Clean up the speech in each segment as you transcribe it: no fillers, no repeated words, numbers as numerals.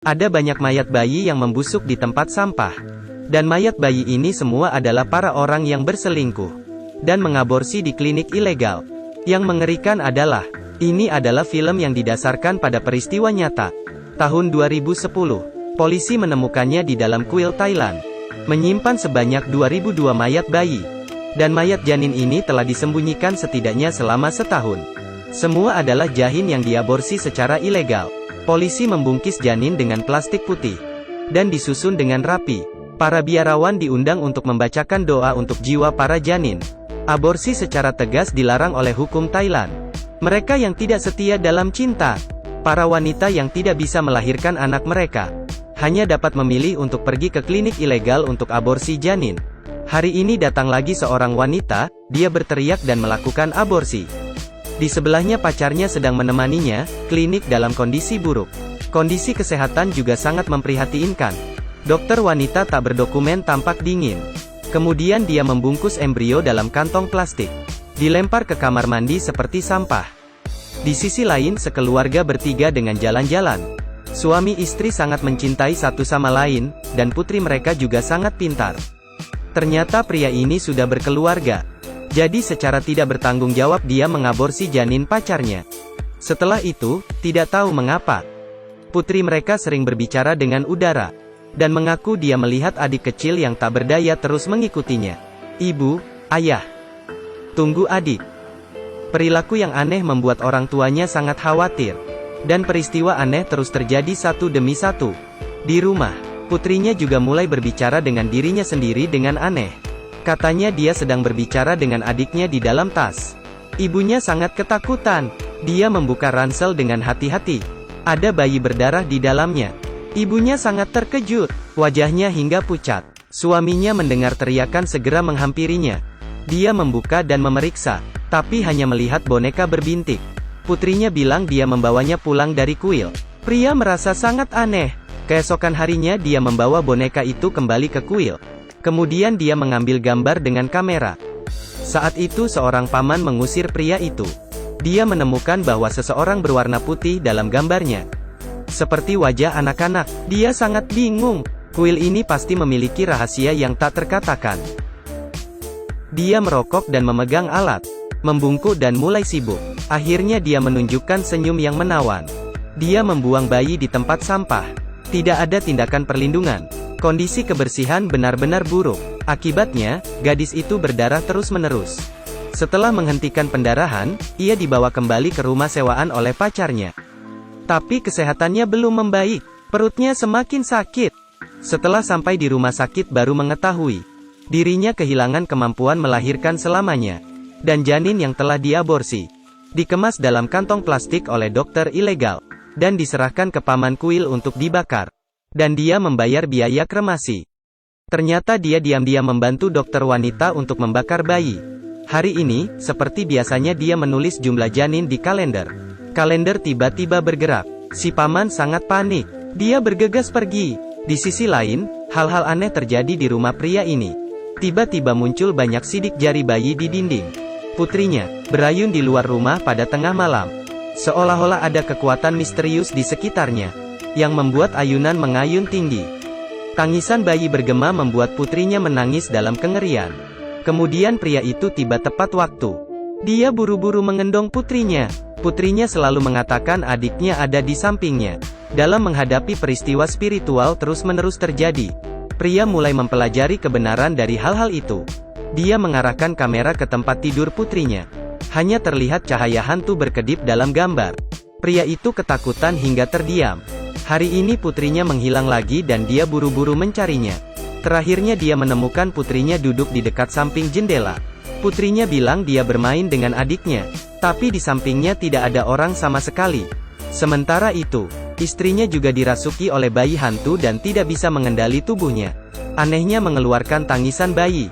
Ada banyak mayat bayi yang membusuk di tempat sampah. Dan mayat bayi ini semua adalah para orang yang berselingkuh dan mengaborsi di klinik ilegal. Yang mengerikan adalah, ini adalah film yang didasarkan pada peristiwa nyata. Tahun 2010, polisi menemukannya di dalam kuil Thailand, menyimpan sebanyak 2002 mayat bayi. Dan mayat janin ini telah disembunyikan setidaknya selama setahun. Semua adalah janin yang diaborsi secara ilegal. Polisi membungkis janin dengan plastik putih dan disusun dengan rapi. Para biarawan diundang untuk membacakan doa untuk jiwa para janin. Aborsi secara tegas dilarang oleh hukum Thailand. Mereka yang tidak setia dalam cinta, para wanita yang tidak bisa melahirkan anak mereka, hanya dapat memilih untuk pergi ke klinik ilegal untuk aborsi janin. Hari ini datang lagi seorang wanita, dia berteriak dan melakukan aborsi. Di sebelahnya pacarnya sedang menemaninya, klinik dalam kondisi buruk. Kondisi kesehatan juga sangat memprihatinkan. Dokter wanita tak berdokumen tampak dingin. Kemudian dia membungkus embrio dalam kantong plastik. Dilempar ke kamar mandi seperti sampah. Di sisi lain sekeluarga bertiga dengan jalan-jalan. Suami istri sangat mencintai satu sama lain, dan putri mereka juga sangat pintar. Ternyata pria ini sudah berkeluarga. Jadi secara tidak bertanggung jawab dia mengaborsi janin pacarnya. Setelah itu, tidak tahu mengapa, putri mereka sering berbicara dengan udara, dan mengaku dia melihat adik kecil yang tak berdaya terus mengikutinya. Ibu, ayah, tunggu adik. Perilaku yang aneh membuat orang tuanya sangat khawatir. Dan peristiwa aneh terus terjadi satu demi satu. Di rumah, putrinya juga mulai berbicara dengan dirinya sendiri dengan aneh. Katanya dia sedang berbicara dengan adiknya di dalam tas. Ibunya sangat ketakutan. Dia membuka ransel dengan hati-hati. Ada bayi berdarah di dalamnya. Ibunya sangat terkejut. Wajahnya hingga pucat. Suaminya mendengar teriakan segera menghampirinya. Dia membuka dan memeriksa, tapi hanya melihat boneka berbintik. Putrinya bilang dia membawanya pulang dari kuil. Pria merasa sangat aneh. Keesokan harinya dia membawa boneka itu kembali ke kuil. Kemudian dia mengambil gambar dengan kamera. Saat itu seorang paman mengusir pria itu. Dia menemukan bahwa seseorang berwarna putih dalam gambarnya. Seperti wajah anak-anak. Dia sangat bingung. Kuil ini pasti memiliki rahasia yang tak terkatakan. Dia merokok dan memegang alat, membungkuk dan mulai sibuk. Akhirnya dia menunjukkan senyum yang menawan. Dia membuang bayi di tempat sampah. Tidak ada tindakan perlindungan. Kondisi kebersihan benar-benar buruk. Akibatnya, gadis itu berdarah terus-menerus. Setelah menghentikan pendarahan, ia dibawa kembali ke rumah sewaan oleh pacarnya. Tapi kesehatannya belum membaik. Perutnya semakin sakit. Setelah sampai di rumah sakit baru mengetahui, dirinya kehilangan kemampuan melahirkan selamanya. Dan janin yang telah diaborsi, dikemas dalam kantong plastik oleh dokter ilegal, dan diserahkan ke paman kuil untuk dibakar. Dan dia membayar biaya kremasi. Ternyata dia diam-diam membantu dokter wanita untuk membakar bayi. Hari ini, seperti biasanya dia menulis jumlah janin di kalender. Kalender tiba-tiba bergerak. Si paman sangat panik. Dia bergegas pergi. Di sisi lain, hal-hal aneh terjadi di rumah pria ini. Tiba-tiba muncul banyak sidik jari bayi di dinding. Putrinya berayun di luar rumah pada tengah malam. Seolah-olah ada kekuatan misterius di sekitarnya yang membuat ayunan mengayun tinggi. Tangisan bayi bergema membuat putrinya menangis dalam kengerian. Kemudian pria itu tiba tepat waktu. Dia buru-buru mengendong putrinya. Putrinya selalu mengatakan adiknya ada di sampingnya. Dalam menghadapi peristiwa spiritual terus-menerus terjadi, pria mulai mempelajari kebenaran dari hal-hal itu. Dia mengarahkan kamera ke tempat tidur putrinya. Hanya terlihat cahaya hantu berkedip dalam gambar. Pria itu ketakutan hingga terdiam. Hari ini putrinya menghilang lagi dan dia buru-buru mencarinya. Terakhirnya dia menemukan putrinya duduk di dekat samping jendela. Putrinya bilang dia bermain dengan adiknya, tapi di sampingnya tidak ada orang sama sekali. Sementara itu, istrinya juga dirasuki oleh bayi hantu dan tidak bisa mengendali tubuhnya. Anehnya mengeluarkan tangisan bayi.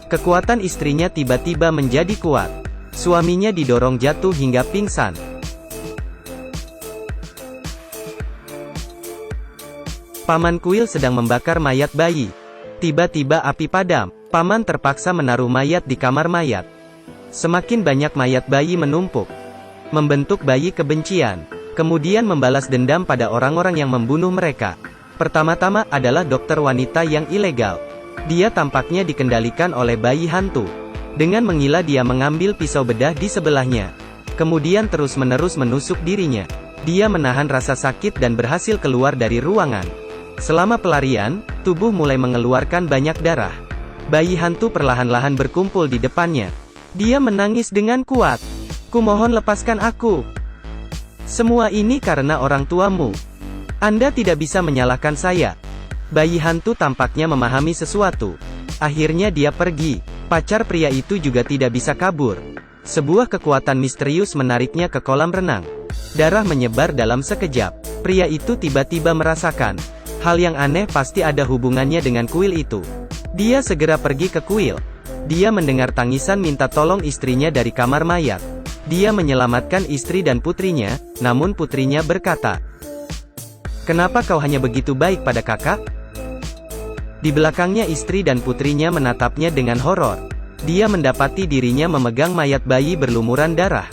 Kekuatan istrinya tiba-tiba menjadi kuat. Suaminya didorong jatuh hingga pingsan. Paman kuil sedang membakar mayat bayi. Tiba-tiba api padam. Paman terpaksa menaruh mayat di kamar mayat. Semakin banyak mayat bayi menumpuk, membentuk bayi kebencian. kemudian membalas dendam pada orang-orang yang membunuh mereka. Pertama-tama adalah dokter wanita yang ilegal. Dia tampaknya dikendalikan oleh bayi hantu. Dengan menggila dia mengambil pisau bedah di sebelahnya. Kemudian terus-menerus menusuk dirinya. Dia menahan rasa sakit dan berhasil keluar dari ruangan. Selama pelarian, tubuh mulai mengeluarkan banyak darah. Bayi hantu perlahan-lahan berkumpul di depannya. Dia menangis dengan kuat. "Kumohon lepaskan aku. Semua ini karena orang tuamu. Anda tidak bisa menyalahkan saya." Bayi hantu tampaknya memahami sesuatu. Akhirnya dia pergi. Pacar pria itu juga tidak bisa kabur. Sebuah kekuatan misterius menariknya ke kolam renang. Darah menyebar dalam sekejap. Pria itu tiba-tiba merasakan hal yang aneh, pasti ada hubungannya dengan kuil itu. Dia segera pergi ke kuil. Dia mendengar tangisan minta tolong istrinya dari kamar mayat. Dia menyelamatkan istri dan putrinya, namun putrinya berkata, "Kenapa kau hanya begitu baik pada kakak?" Di belakangnya istri dan putrinya menatapnya dengan horor. Dia mendapati dirinya memegang mayat bayi berlumuran darah.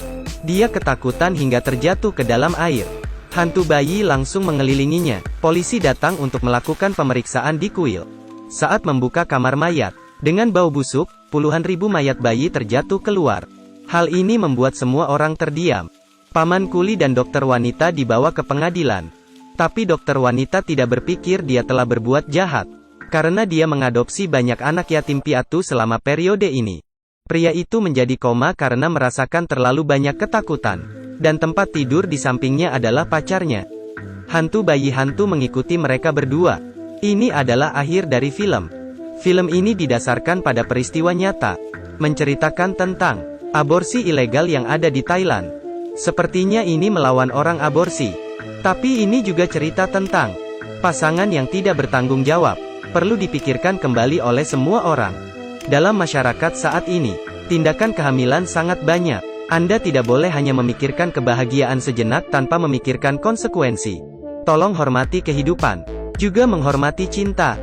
Dia ketakutan hingga terjatuh ke dalam air. Hantu bayi langsung mengelilinginya. Polisi datang untuk melakukan pemeriksaan di kuil. Saat membuka kamar mayat, dengan bau busuk, puluhan ribu mayat bayi terjatuh keluar. Hal ini membuat semua orang terdiam. Paman Kuli dan dokter wanita dibawa ke pengadilan. Tapi dokter wanita tidak berpikir dia telah berbuat jahat. Karena dia mengadopsi banyak anak yatim piatu selama periode ini. Pria itu menjadi koma karena merasakan terlalu banyak ketakutan. Dan tempat tidur di sampingnya adalah pacarnya. Hantu bayi hantu mengikuti mereka berdua. Ini adalah akhir dari film. Film ini didasarkan pada peristiwa nyata. Menceritakan tentang aborsi ilegal yang ada di Thailand. Sepertinya ini melawan orang aborsi. Tapi ini juga cerita tentang pasangan yang tidak bertanggung jawab. Perlu dipikirkan kembali oleh semua orang. Dalam masyarakat saat ini, tindakan kehamilan sangat banyak. Anda tidak boleh hanya memikirkan kebahagiaan sejenak tanpa memikirkan konsekuensi. Tolong hormati kehidupan. Juga menghormati cinta.